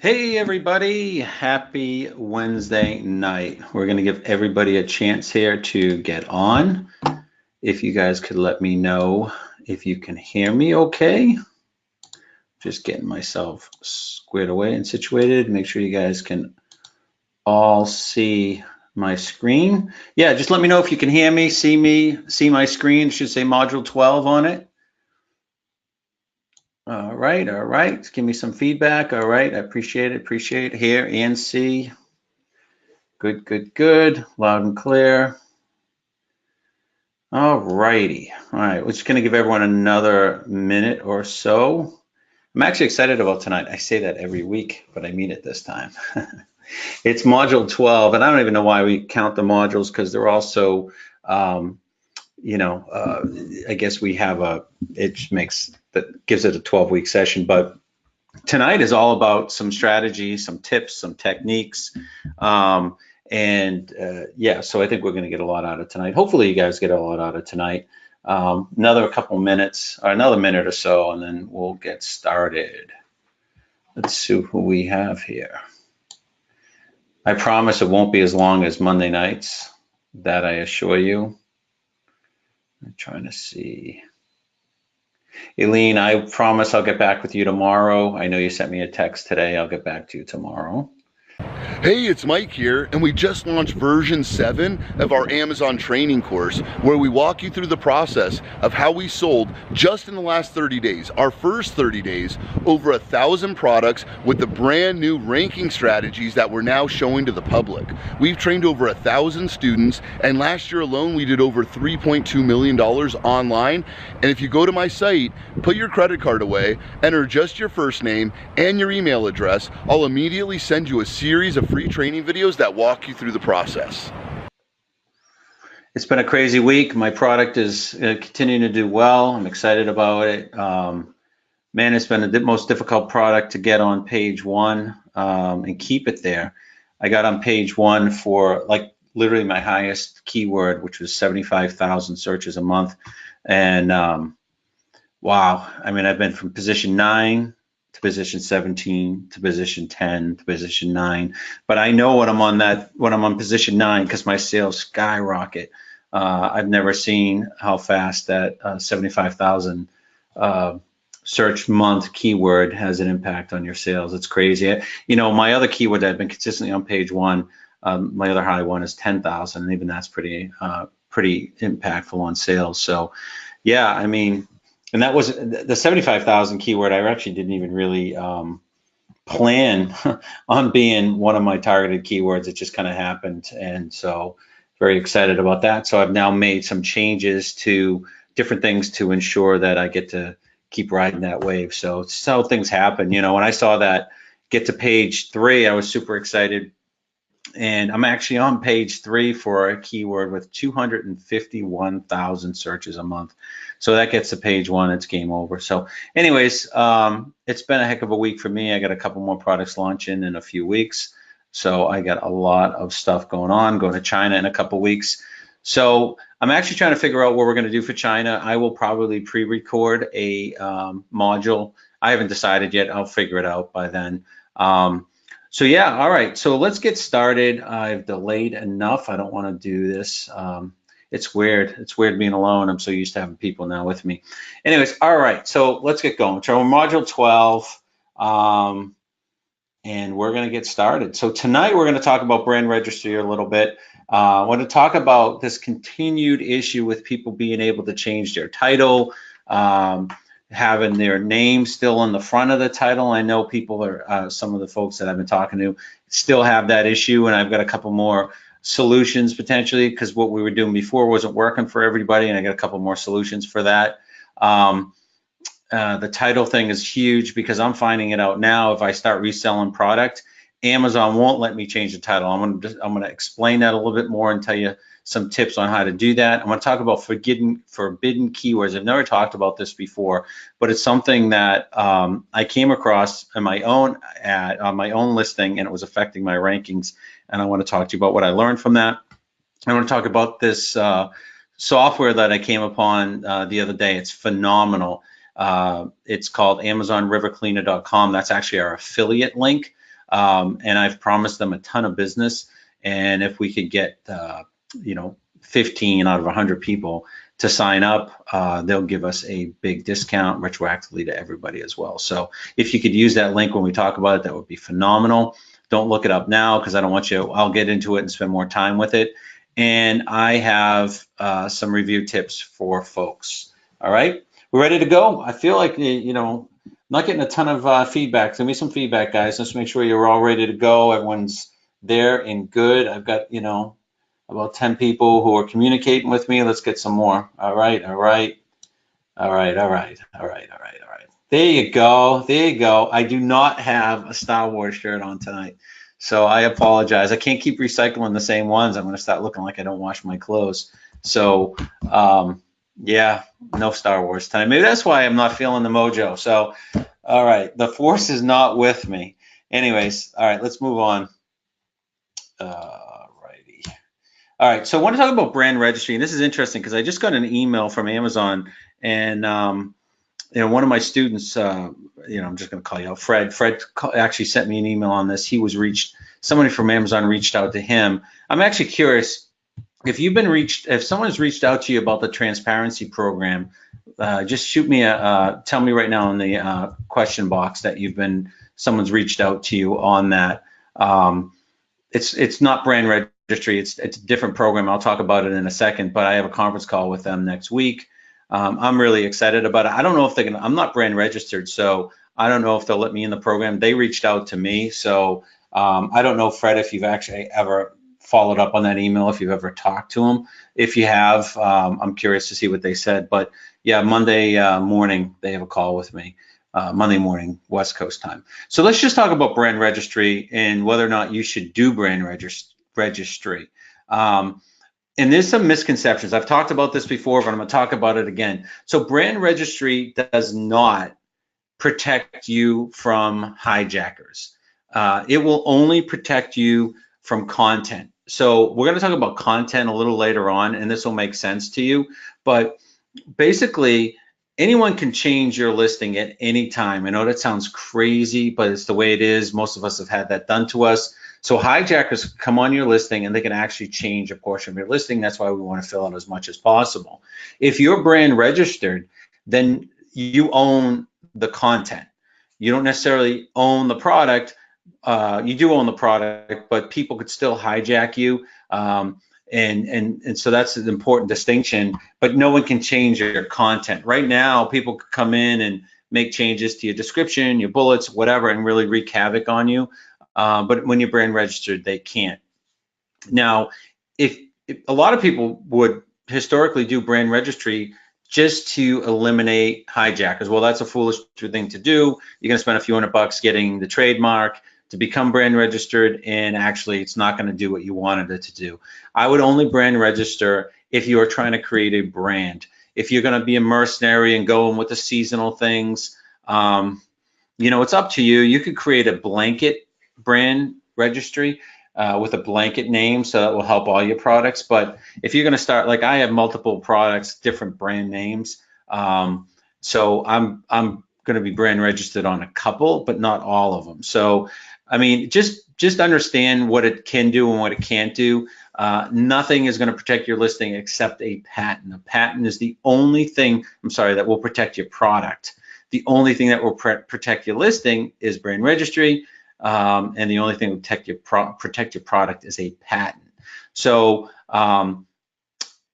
Hey everybody, happy Wednesday night. We're going to give everybody a chance here to get on. If you guys could let me know if you can hear me okay. Just getting myself squared away and situated. Make sure you guys can all see my screen. Yeah, just let me know if you can hear me, see my screen. It should say module 12 on it. All right. Give me some feedback. All right, I appreciate it. Hear and see. Good. Loud and clear. All righty. All right, we're just going to give everyone another minute or so. I'm actually excited about tonight. I say that every week, but I mean it this time. It's module 12, and I don't even know why we count the modules because they're also, I guess we have gives it a 12-week session, but tonight is all about some strategies, some tips, some techniques. So I think we're going to get a lot out of tonight. Hopefully you guys get a lot out of tonight. Another couple minutes, or another minute or so, and then we'll get started. Let's see who we have here. I promise it won't be as long as Monday nights, that I assure you. I'm trying to see. Eileen, I promise I'll get back with you tomorrow. I know you sent me a text today. I'll get back to you tomorrow. Hey, it's Mike here, and we just launched version 7 of our Amazon training course, where we walk you through the process of how we sold just in the last 30 days, our first 30 days, over 1,000 products with the brand new ranking strategies that we're now showing to the public. We've trained over 1,000 students, and last year alone we did over $3.2 million online. And if you go to my site, put your credit card away, enter just your first name and your email address, I'll immediately send you a series of free training videos that walk you through the process. It's been a crazy week. My product is continuing to do well. I'm excited about it. Man, it's been the most difficult product to get on page 1 and keep it there. I got on page 1 for like literally my highest keyword, which was 75,000 searches a month. And wow, I mean, I've been from position 9 to position 17 to position 10 to position 9, but I know when I'm on position 9 because my sales skyrocket. I've never seen how fast that 75,000 search month keyword has an impact on your sales. It's crazy. My other keyword that I've been consistently on page 1, my other high one is 10,000, and even that's pretty impactful on sales. So yeah, I mean, and that was the 75,000 keyword. I actually didn't even really plan on being one of my targeted keywords. It just kind of happened. And so very excited about that. So I've now made some changes to different things to ensure that I get to keep riding that wave. So it's how things happen. When I saw that get to page 3, I was super excited. And I'm actually on page 3 for a keyword with 251,000 searches a month. So that gets to page 1, it's game over. So anyways, it's been a heck of a week for me. I got a couple more products launching in a few weeks. So I got a lot of stuff going on, going to China in a couple weeks. So I'm actually trying to figure out what we're going to do for China. I will probably pre-record a module. I haven't decided yet. I'll figure it out by then. So yeah, all right, so let's get started. I've delayed enough. I don't want to do this. It's weird. It's weird being alone. I'm so used to having people now with me. Anyways, all right, so let's get going. So module 12, and we're going to get started. So tonight we're going to talk about brand registry a little bit. I want to talk about this continued issue with people being able to change their title, having their name still in the front of the title. I know people are, some of the folks that I've been talking to still have that issue, and I've got a couple more solutions potentially, because what we were doing before wasn't working for everybody, and I got a couple more solutions for that. The title thing is huge because I'm finding it out now. If I start reselling product, Amazon won't let me change the title. I'm going to explain that a little bit more and tell you some tips on how to do that. I'm going to talk about forbidden keywords. I've never talked about this before, but it's something that I came across in my own on my own listing, and it was affecting my rankings. And I want to talk to you about what I learned from that. I want to talk about this software that I came upon the other day. It's phenomenal. It's called AmazonRiverCleaner.com. That's actually our affiliate link. and I've promised them a ton of business. And if we could get, 15 out of 100 people to sign up, they'll give us a big discount retroactively to everybody as well. So if you could use that link when we talk about it, that would be phenomenal. Don't look it up now because I don't want you, I'll get into it and spend more time with it. And I have some review tips for folks. All right, we're ready to go. I feel like, I'm not getting a ton of feedback. Send me some feedback, guys. Let's make sure you're all ready to go. Everyone's there and good. I've got, about 10 people who are communicating with me. Let's get some more. All right. There you go. There you go. I do not have a Star Wars shirt on tonight, so I apologize. I can't keep recycling the same ones. I'm going to start looking like I don't wash my clothes. So, yeah, no Star Wars tonight. Maybe that's why I'm not feeling the mojo. So, all right, the force is not with me. Anyways, all right, let's move on. All right, so I want to talk about brand registry, and this is interesting because I just got an email from Amazon, and one of my students, I'm just going to call you out, Fred. Fred actually sent me an email on this. Somebody from Amazon reached out to him. I'm actually curious if someone's reached out to you about the transparency program. Just shoot me tell me right now in the question box that someone's reached out to you on that. It's not brand registry. It's a different program. I'll talk about it in a second, but I have a conference call with them next week. I'm really excited about it. I don't know if I'm not brand registered, so I don't know if they'll let me in the program. They reached out to me, so I don't know, Fred, if you've actually ever followed up on that email, if you've ever talked to them. If you have, I'm curious to see what they said. But yeah, Monday morning, they have a call with me. Monday morning, West Coast time. So let's just talk about brand registry and whether or not you should do brand registry. And there's some misconceptions. I've talked about this before, but I'm going to talk about it again. So brand registry does not protect you from hijackers. It will only protect you from content. So we're going to talk about content a little later on, and this will make sense to you. But basically, anyone can change your listing at any time. I know that sounds crazy, but it's the way it is. Most of us have had that done to us. So hijackers come on your listing and they can actually change a portion of your listing. That's why we want to fill out as much as possible. If you're brand registered, then you own the content. You don't necessarily own the product. You do own the product, but people could still hijack you. And so that's an important distinction, but no one can change your content. Right now, people could come in and make changes to your description, your bullets, whatever, and really wreak havoc on you. But when you're brand registered, they can't. Now, if a lot of people would historically do brand registry just to eliminate hijackers. Well, that's a foolish thing to do. You're gonna spend a few $100 getting the trademark to become brand registered, and actually it's not gonna do what you wanted it to do. I would only brand register if you are trying to create a brand. If you're gonna be a mercenary and go in with the seasonal things, it's up to you. You could create a blanket brand registry with a blanket name, so that will help all your products. But if you're going to start, like I have multiple products, different brand names, so I'm going to be brand registered on a couple, but not all of them. So I mean, just understand what it can do and what it can't do. Nothing is going to protect your listing except a patent. A patent is the only thing, that will protect your product. The only thing that will protect your listing is brand registry. And the only thing that will protect your product is a patent. So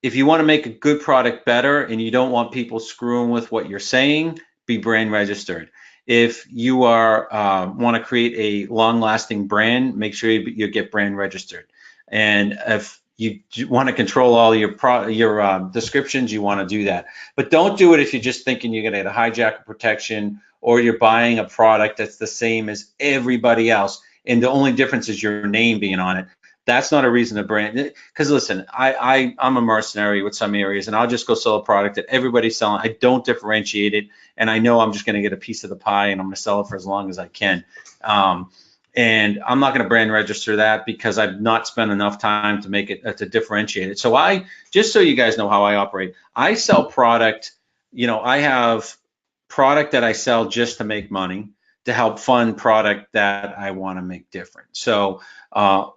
if you want to make a good product better and you don't want people screwing with what you're saying, be brand registered. If you want to create a long-lasting brand, make sure you get brand registered. And if you want to control all your descriptions, you want to do that. But don't do it if you're just thinking you're going to get a hijacker protection, or you're buying a product that's the same as everybody else, and the only difference is your name being on it. That's not a reason to brand. Because listen, I'm a mercenary with some areas, and I'll just go sell a product that everybody's selling. I don't differentiate it, and I know I'm just going to get a piece of the pie, and I'm going to sell it for as long as I can. And I'm not going to brand register that because I've not spent enough time to make it to differentiate it. So just so you guys know how I operate, I sell product. I have product that I sell just to make money. to help fund product that I want to make different. So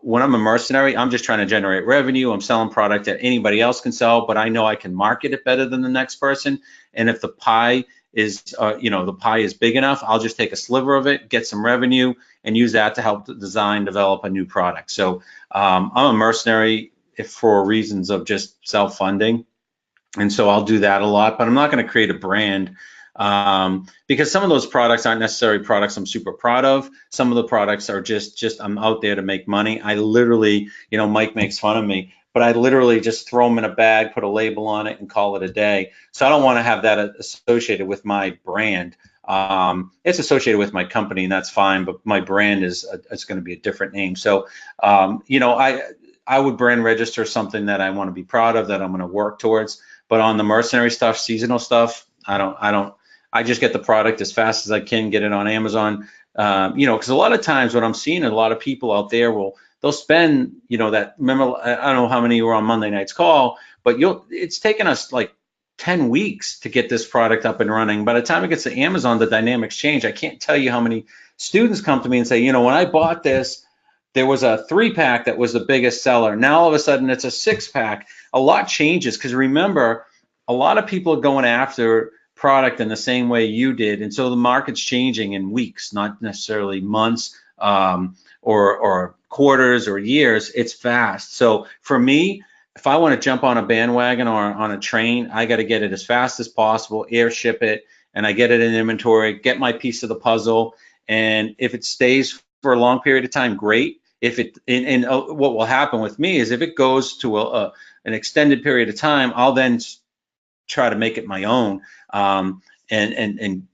when I'm a mercenary, I'm just trying to generate revenue. I'm selling product that anybody else can sell, but I know I can market it better than the next person. And if the pie is, the pie is big enough, I'll just take a sliver of it, get some revenue, and use that to help design, develop a new product. So I'm a mercenary for reasons of just self-funding. And so I'll do that a lot, but I'm not going to create a brand because some of those products aren't necessarily products I'm super proud of. Some of the products are just I'm out there to make money. I literally, Mike makes fun of me, but I literally just throw them in a bag, put a label on it, and call it a day. So I don't want to have that associated with my brand. It's associated with my company, and that's fine, but my brand is it's going to be a different name. So, I would brand register something that I want to be proud of, that I'm going to work towards. But on the mercenary stuff, seasonal stuff, I just get the product as fast as I can, get it on Amazon. Because a lot of times what I'm seeing, a lot of people out there they'll spend, remember, I don't know how many were on Monday night's call, but it's taken us like 10 weeks to get this product up and running. By the time it gets to Amazon, the dynamics change. I can't tell you how many students come to me and say, when I bought this, there was a 3-pack that was the biggest seller. Now all of a sudden it's a 6-pack. A lot changes because remember, a lot of people are going after product in the same way you did, and so the market's changing in weeks, not necessarily months or quarters or years. It's fast. So for me, if I want to jump on a bandwagon or on a train, I got to get it as fast as possible, airship it, and I get it in inventory, get my piece of the puzzle, and if it stays for a long period of time, great. If it what will happen with me is if it goes to an extended period of time, I'll then try to make it my own and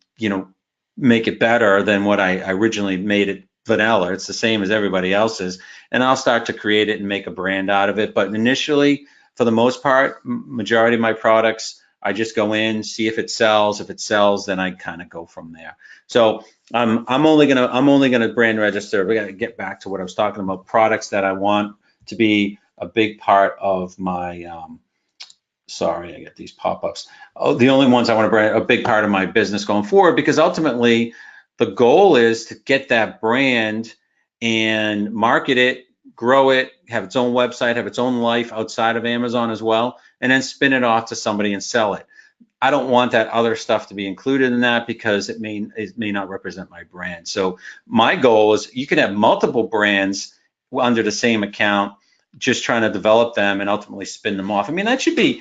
make it better than what I originally made it vanilla. It's the same as everybody else's, and I'll start to create it and make a brand out of it. But initially, for the most part, majority of my products, I just go in, see if it sells. If it sells, then I kind of go from there. So I'm only gonna brand register. We got to get back to what I was talking about. Products that I want to be a big part of my. Sorry, I get these pop-ups. Oh, the only ones I want to brand a big part of my business going forward, because ultimately the goal is to get that brand and market it, grow it, have its own website, have its own life outside of Amazon as well, and then spin it off to somebody and sell it. I don't want that other stuff to be included in that because it may not represent my brand. So my goal is you can have multiple brands under the same account, just trying to develop them and ultimately spin them off. I mean, that should be,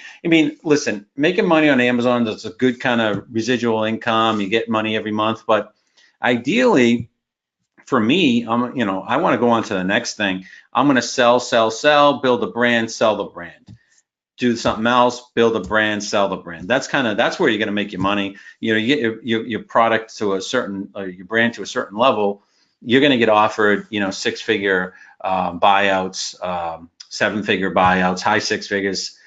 listen, making money on Amazon, that's a good kind of residual income. You get money every month, but ideally for me, I want to go on to the next thing. I'm going to sell, build a brand, sell the brand. Do something else, build a brand, sell the brand. That's where you're going to make your money. You get your product to a certain, or your brand to a certain level, you're going to get offered, 6-figure buyouts, 7-figure buyouts, high 6 figures,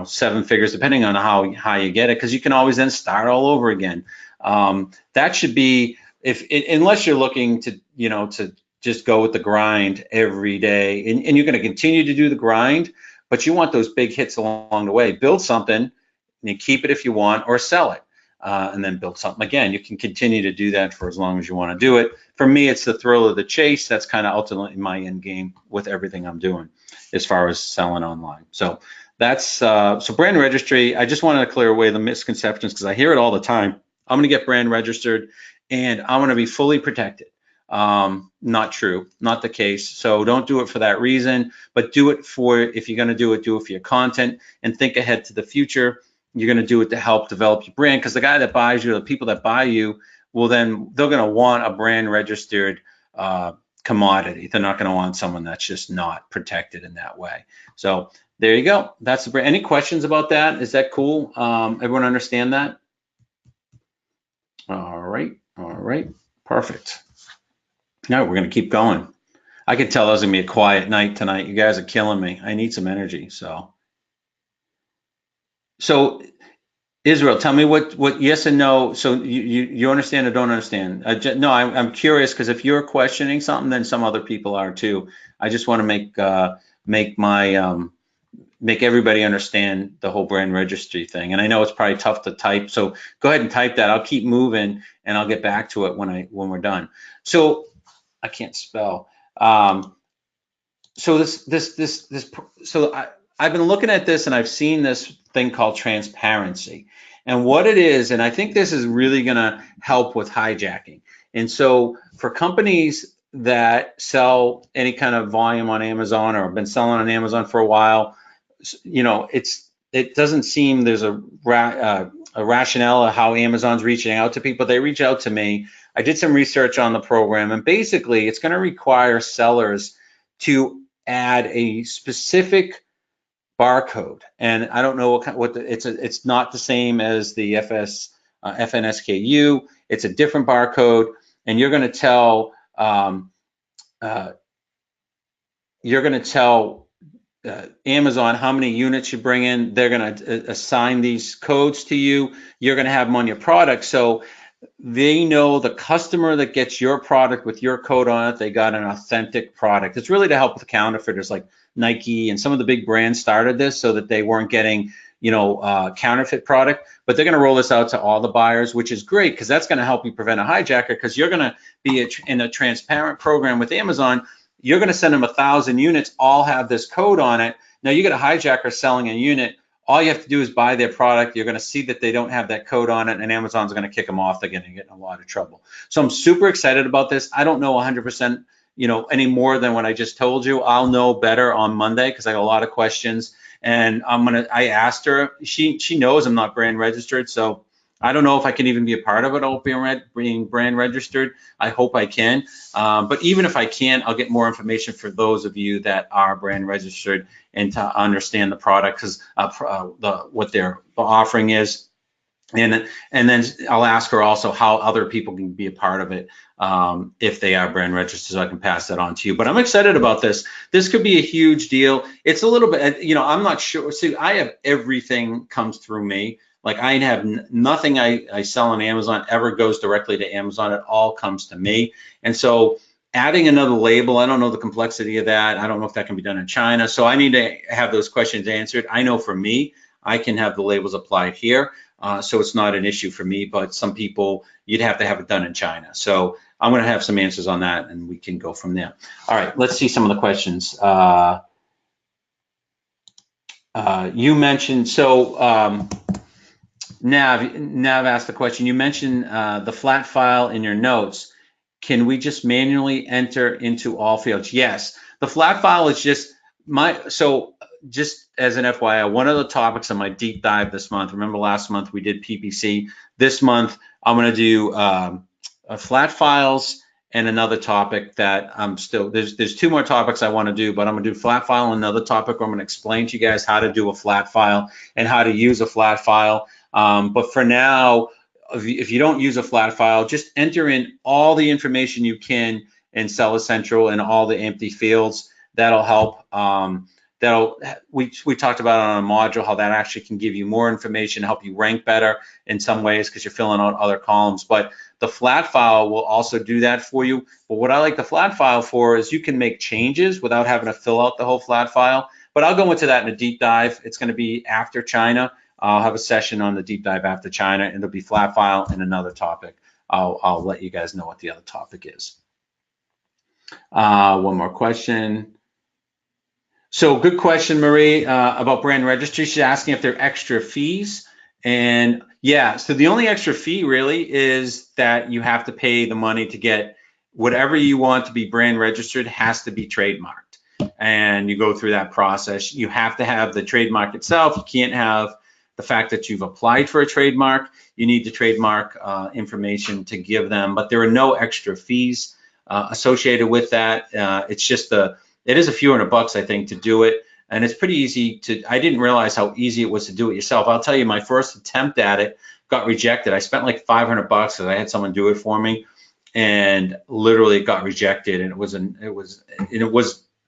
7 figures, depending on how high you get it, because you can always then start all over again. That should be, unless you're looking to, to just go with the grind every day, and you're going to continue to do the grind, but you want those big hits along the way. Build something, and you keep it if you want, or sell it, and then build something again. You can continue to do that for as long as you want to do it. For me, it's the thrill of the chase. That's kind of ultimately my end game with everything I'm doing as far as selling online. So that's so brand registry. I just wanted to clear away the misconceptions because I hear it all the time. I'm going to get brand registered and I want to be fully protected. Not true, not the case. So don't do it for that reason, but do it if you're going to do it for your content and think ahead to the future. You're going to do it to help develop your brand, because the guy that buys you, the people that buy you, they're going to want a brand registered commodity. They're not going to want someone that's just not protected in that way. So there you go. That's the brand. Any questions about that? Is that cool? Everyone understand that? All right, perfect. All right, we're going to keep going. I can tell it's going to be a quiet night tonight. You guys are killing me. I need some energy. So Israel, tell me what yes and no. So you understand or don't understand? No, I'm curious, because if you're questioning something, then some other people are too. I just want to make my make everybody understand the whole brand registry thing. And I know it's probably tough to type, so go ahead and type that. I'll keep moving and I'll get back to it when we're done. So I can't spell. So I've been looking at this and I've seen this thing called transparency. And what it is, and I think this is really going to help with hijacking. And so for companies that sell any kind of volume on Amazon or have been selling on Amazon for a while, you know, it doesn't seem there's a rationale of how Amazon's reaching out to people. They reach out to me. I did some research on the program, and basically it's going to require sellers to add a specific barcode. And I don't know it's not the same as the FNSKU. It's a different barcode, and you're going to tell Amazon how many units you bring in. They're going to assign these codes to you. You're going to have them on your product. So they know the customer that gets your product with your code on it, they got an authentic product. It's really to help with counterfeiters like Nike and some of the big brands started this so that they weren't getting, you know, counterfeit product. But they're going to roll this out to all the buyers, which is great because that's going to help you prevent a hijacker, because you're going to be in a transparent program with Amazon. You're going to send them 1,000 units, all have this code on it. Now you get a hijacker selling a unit. All you have to do is buy their product. You're going to see that they don't have that code on it, and Amazon's going to kick them off. They're going to get in a lot of trouble. So I'm super excited about this. I don't know 100%, you know, any more than what I just told you. I'll know better on Monday because I got a lot of questions. And I asked her. She knows I'm not brand registered, so I don't know if I can even be a part of it. I'll being brand registered. I hope I can. But even if I can't, I'll get more information for those of you that are brand registered and to understand the product, because what their offering is. And then I'll ask her also how other people can be a part of it if they are brand registered, so I can pass that on to you. But I'm excited about this. This could be a huge deal. It's a little bit, you know, I'm not sure. See, I have everything comes through me. Like I have nothing I sell on Amazon ever goes directly to Amazon. It all comes to me. And so adding another label, I don't know the complexity of that. I don't know if that can be done in China. So I need to have those questions answered. I know for me, I can have the labels applied here. So it's not an issue for me, but some people, you'd have to have it done in China. So I'm going to have some answers on that, and we can go from there. All right, let's see some of the questions. You mentioned, so Nav asked the question, you mentioned the flat file in your notes. Can we just manually enter into all fields? Yes, the flat file is just just as an FYI, one of the topics on my deep dive this month, remember last month we did PPC. This month I'm going to do flat files and another topic that I'm still, there's two more topics I want to do, but I'm going to do flat file and another topic where I'm going to explain to you guys how to do a flat file and how to use a flat file. But for now, if you don't use a flat file, just enter in all the information you can in Seller Central and all the empty fields. That'll help. We talked about on a module how that actually can give you more information, help you rank better in some ways because you're filling out other columns. But the flat file will also do that for you. But what I like the flat file for is you can make changes without having to fill out the whole flat file. But I'll go into that in a deep dive. It's going to be after China. I'll have a session on the deep dive after China, and it'll be flat file and another topic. I'll let you guys know what the other topic is. One more question. So good question, Marie, about brand registry. She's asking if there are extra fees. And yeah, so the only extra fee really is that you have to pay the money to get whatever you want to be brand registered has to be trademarked. And you go through that process. You have to have the trademark itself. You can't have the fact that you've applied for a trademark. You need the trademark information to give them, but there are no extra fees associated with that. It's just it is a few $100, I think, to do it. And it's pretty easy I didn't realize how easy it was to do it yourself. I'll tell you, my first attempt at it got rejected. I spent like $500 because I had someone do it for me, and literally it got rejected, and it was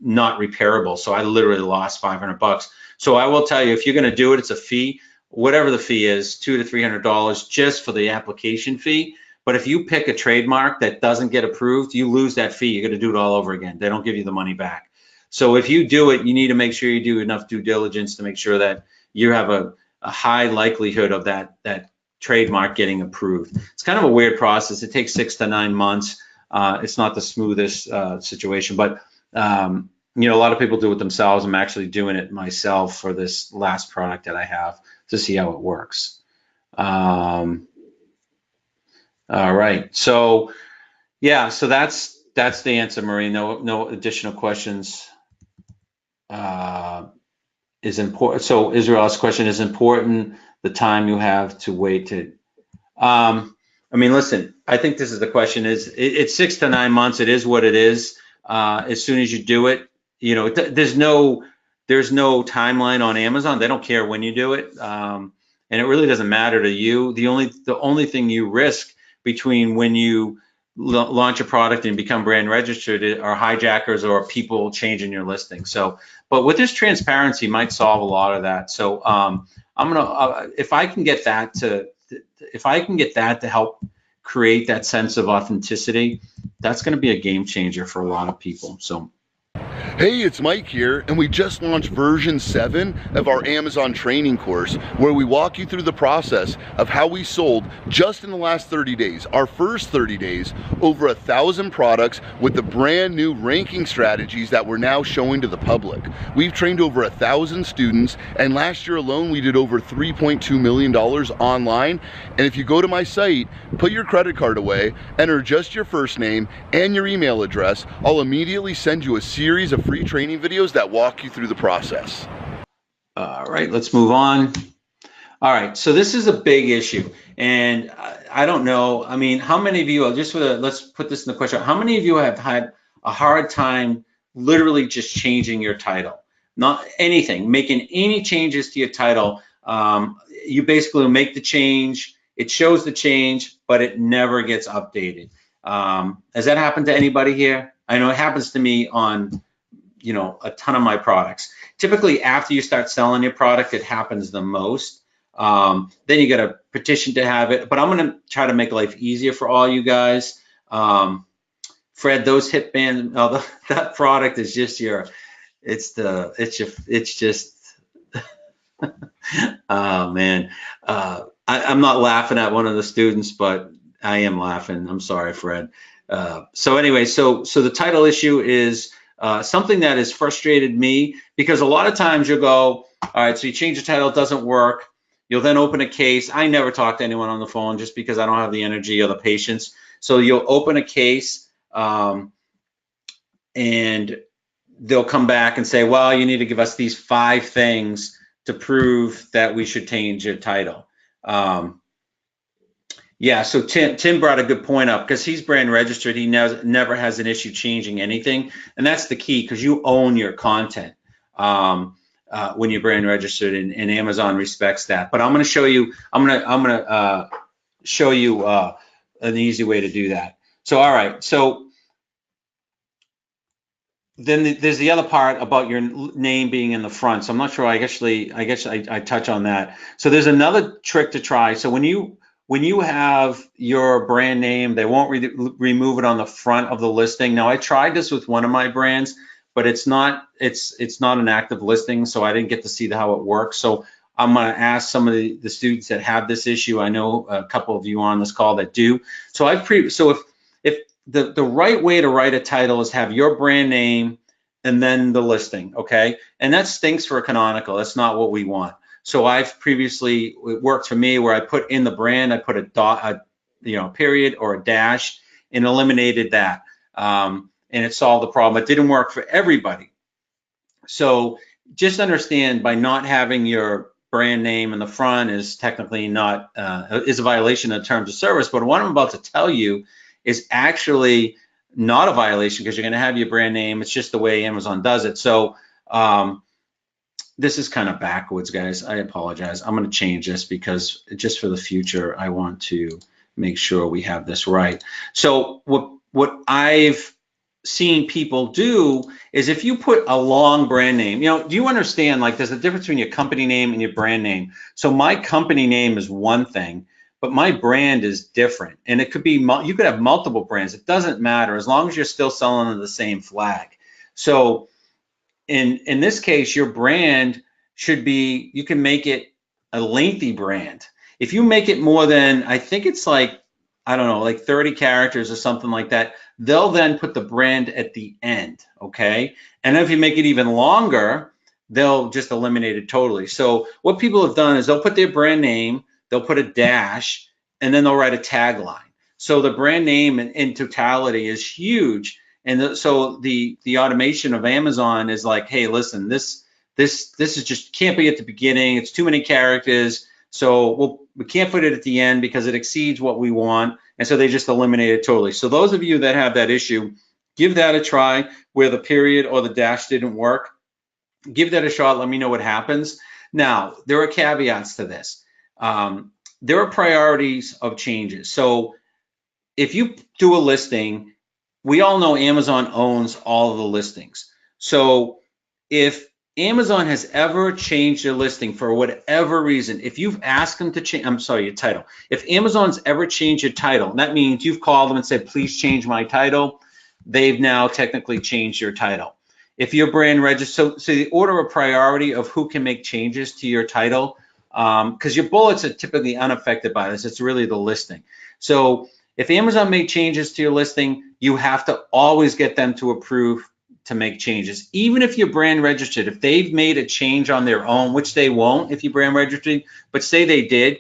not repairable. So I literally lost $500. So I will tell you, if you're going to do it, it's a fee, whatever the fee is, $200 to $300 just for the application fee. But if you pick a trademark that doesn't get approved, you lose that fee. You got to do it all over again. They don't give you the money back. So if you do it, you need to make sure you do enough due diligence to make sure that you have a high likelihood of that trademark getting approved. It's kind of a weird process. It takes 6 to 9 months. It's not the smoothest situation, but you know, a lot of people do it themselves. I'm actually doing it myself for this last product that I have to see how it works. All right, so yeah, so that's the answer, Marie. No additional questions. Is important. So Israel's question is important. The time you have to wait to. I mean, listen. I think this is the question. It's 6 to 9 months. It is what it is. As soon as you do it, you know, there's no timeline on Amazon. They don't care when you do it, and it really doesn't matter to you. The only thing you risk between when you launch a product and become brand registered are hijackers or people changing your listing. So, but with this transparency, might solve a lot of that. So, I'm gonna if I can get that to help create that sense of authenticity, that's going to be a game changer for a lot of people. So. Hey, it's Mike here, and we just launched version 7 of our Amazon training course, where we walk you through the process of how we sold just in the last 30 days, our first 30 days, over 1,000 products with the brand new ranking strategies that we're now showing to the public. We've trained over 1,000 students, and last year alone we did over $3.2 million online. And if you go to my site, put your credit card away, enter just your first name and your email address, I'll immediately send you a series of free training videos that walk you through the process. All right, let's move on. All right, so this is a big issue, and I don't know. I mean, how many of you? Let's put this in the question. How many of you have had a hard time literally just changing your title? Not anything, making any changes to your title. You basically make the change. It shows the change, but it never gets updated. Has that happened to anybody here? I know it happens to me on, you know, a ton of my products. Typically after you start selling your product, it happens the most. Then you got a petition to have it, but I'm going to try to make life easier for all you guys. Fred, those hip band, that product is just it's just, oh man. I'm not laughing at one of the students, but I am laughing. I'm sorry, Fred. So anyway, so the title issue is something that has frustrated me, because a lot of times you'll go, all right, so you change the title, it doesn't work. You'll then open a case. I never talk to anyone on the phone just because I don't have the energy or the patience. So you'll open a case and they'll come back and say, well, you need to give us these 5 things to prove that we should change your title. Yeah, so Tim brought a good point up, because he's brand registered. He never has an issue changing anything, and that's the key, because you own your content when you're brand registered, and Amazon respects that. But I'm going to show you. I'm going to show you an easy way to do that. So all right, so then there's the other part about your name being in the front. So I'm not sure. I guess I touch on that. So there's another trick to try. So when you have your brand name, they won't remove it on the front of the listing. Now, I tried this with one of my brands, but it's not an active listing, so I didn't get to see how it works. So I'm going to ask some of the students that have this issue. I know a couple of you on this call that do. So if the right way to write a title is have your brand name and then the listing, okay? And that stinks for a canonical. That's not what we want. So I've previously, it worked for me where I put in the brand, I put a dot, period or a dash, and eliminated that. And it solved the problem. It didn't work for everybody. So just understand, by not having your brand name in the front is technically not, is a violation of terms of service. But what I'm about to tell you is actually not a violation, because you're going to have your brand name. It's just the way Amazon does it. So this is kind of backwards, guys. I apologize. I'm going to change this, because just for the future, I want to make sure we have this right. So what I've seen people do is, if you put a long brand name, do you understand, like, there's a difference between your company name and your brand name. So my company name is one thing, but my brand is different. And it could be, you could have multiple brands. It doesn't matter, as long as you're still selling under the same flag. So in this case, your brand should be, you can make it a lengthy brand. If you make it more than, I think it's like, I don't know, like 30 characters or something like that, they'll then put the brand at the end, okay? And if you make it even longer, they'll just eliminate it totally. So what people have done is they'll put their brand name, they'll put a dash, and then they'll write a tagline. So the brand name in totality is huge. And so the automation of Amazon is like, hey, listen, this is just can't be at the beginning. It's too many characters. So we can't put it at the end because it exceeds what we want. And so they just eliminate it totally. So those of you that have that issue, give that a try where the period or the dash didn't work. Give that a shot. Let me know what happens. Now, there are caveats to this. There are priorities of changes. So if you do a listing, we all know Amazon owns all of the listings. So if Amazon has ever changed your listing for whatever reason, if you've asked them to change, I'm sorry, your title. If Amazon's ever changed your title, that means you've called them and said, please change my title. They've now technically changed your title. If your brand registered, so the order of priority of who can make changes to your title, because your bullets are typically unaffected by this. It's really the listing. So if Amazon made changes to your listing, you have to always get them to approve to make changes. Even if you're brand registered, if they've made a change on their own, which they won't if you brand registered, but say they did,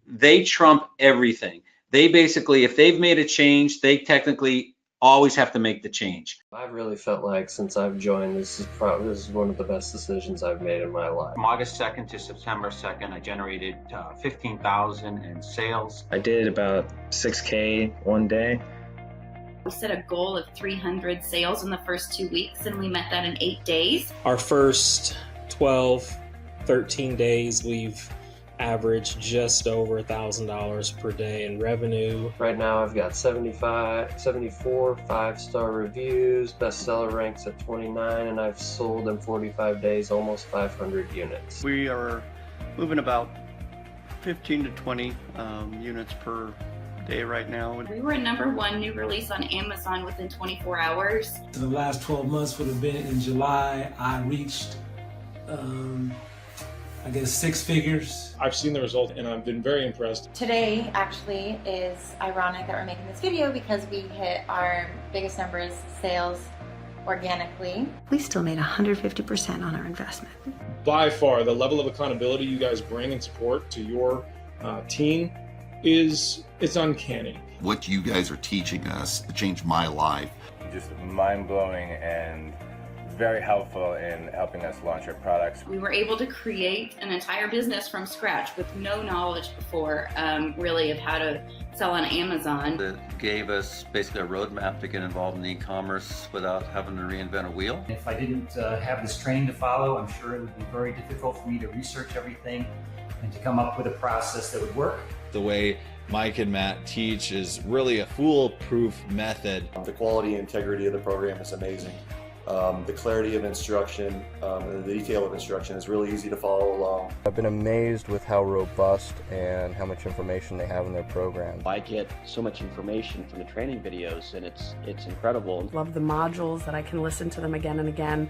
they trump everything. They basically, if they've made a change, they technically always have to make the change. I've really felt like since I've joined, this is one of the best decisions I've made in my life. From August 2nd to September 2nd, I generated 15,000 in sales. I did about 6K one day. We set a goal of 300 sales in the first 2 weeks, and we met that in 8 days. Our first 12, 13 days, we've averaged just over $1,000 per day in revenue. Right now I've got 74 5-star reviews, bestseller ranks at 29, and I've sold in 45 days almost 500 units. We are moving about 15 to 20 units per day right now. We were #1 new release on Amazon within 24 hours. So the last 12 months would have been in July. I reached I guess 6 figures. I've seen the result and I've been very impressed. Today actually is ironic that we're making this video because we hit our biggest numbers sales organically. We still made 150% on our investment. By far, the level of accountability you guys bring and support to your team it's uncanny. What you guys are teaching us changed my life. Just mind-blowing and very helpful in helping us launch our products. We were able to create an entire business from scratch with no knowledge before, really, of how to sell on Amazon. It gave us basically a roadmap to get involved in e-commerce without having to reinvent a wheel. If I didn't have this training to follow, I'm sure it would be very difficult for me to research everything and to come up with a process that would work. The way Mike and Matt teach is really a foolproof method. The quality and integrity of the program is amazing. The clarity of instruction and the detail of instruction is really easy to follow along. I've been amazed with how robust and how much information they have in their program. I get so much information from the training videos and it's incredible. Love the modules that I can listen to them again and again.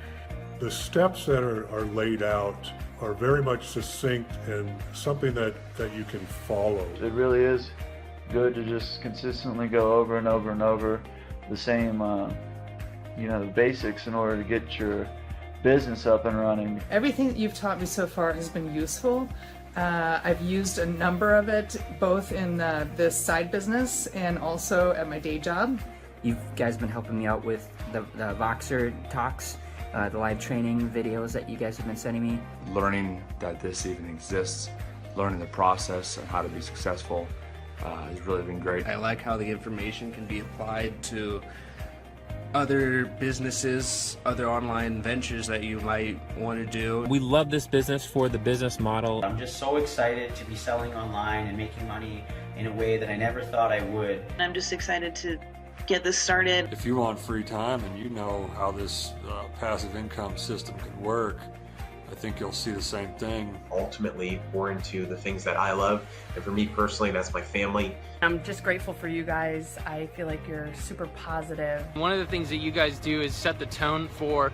The steps that are laid out are very much succinct and something that you can follow. It really is good to just consistently go over and over and over the same the basics in order to get your business up and running. Everything that you've taught me so far has been useful. I've used a number of it both in this side business and also at my day job. You guys been helping me out with the Voxer talks, the live training videos that you guys have been sending me. Learning that this even exists, learning the process and how to be successful has really been great. I like how the information can be applied to other businesses, other online ventures that you might want to do. We love this business for the business model. I'm just so excited to be selling online and making money in a way that I never thought I would. I'm just excited to get this started. If you want free time and you know how this passive income system can work, I think you'll see the same thing. Ultimately, pour into the things that I love, and for me personally, that's my family. I'm just grateful for you guys. I feel like you're super positive. One of the things that you guys do is set the tone for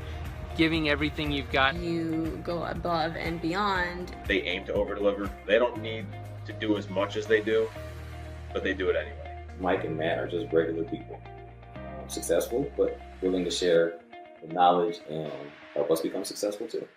giving everything you've got. You go above and beyond. They aim to over-deliver. They don't need to do as much as they do, but they do it anyway. Mike and Matt are just regular people. Successful, but willing to share the knowledge and help us become successful too.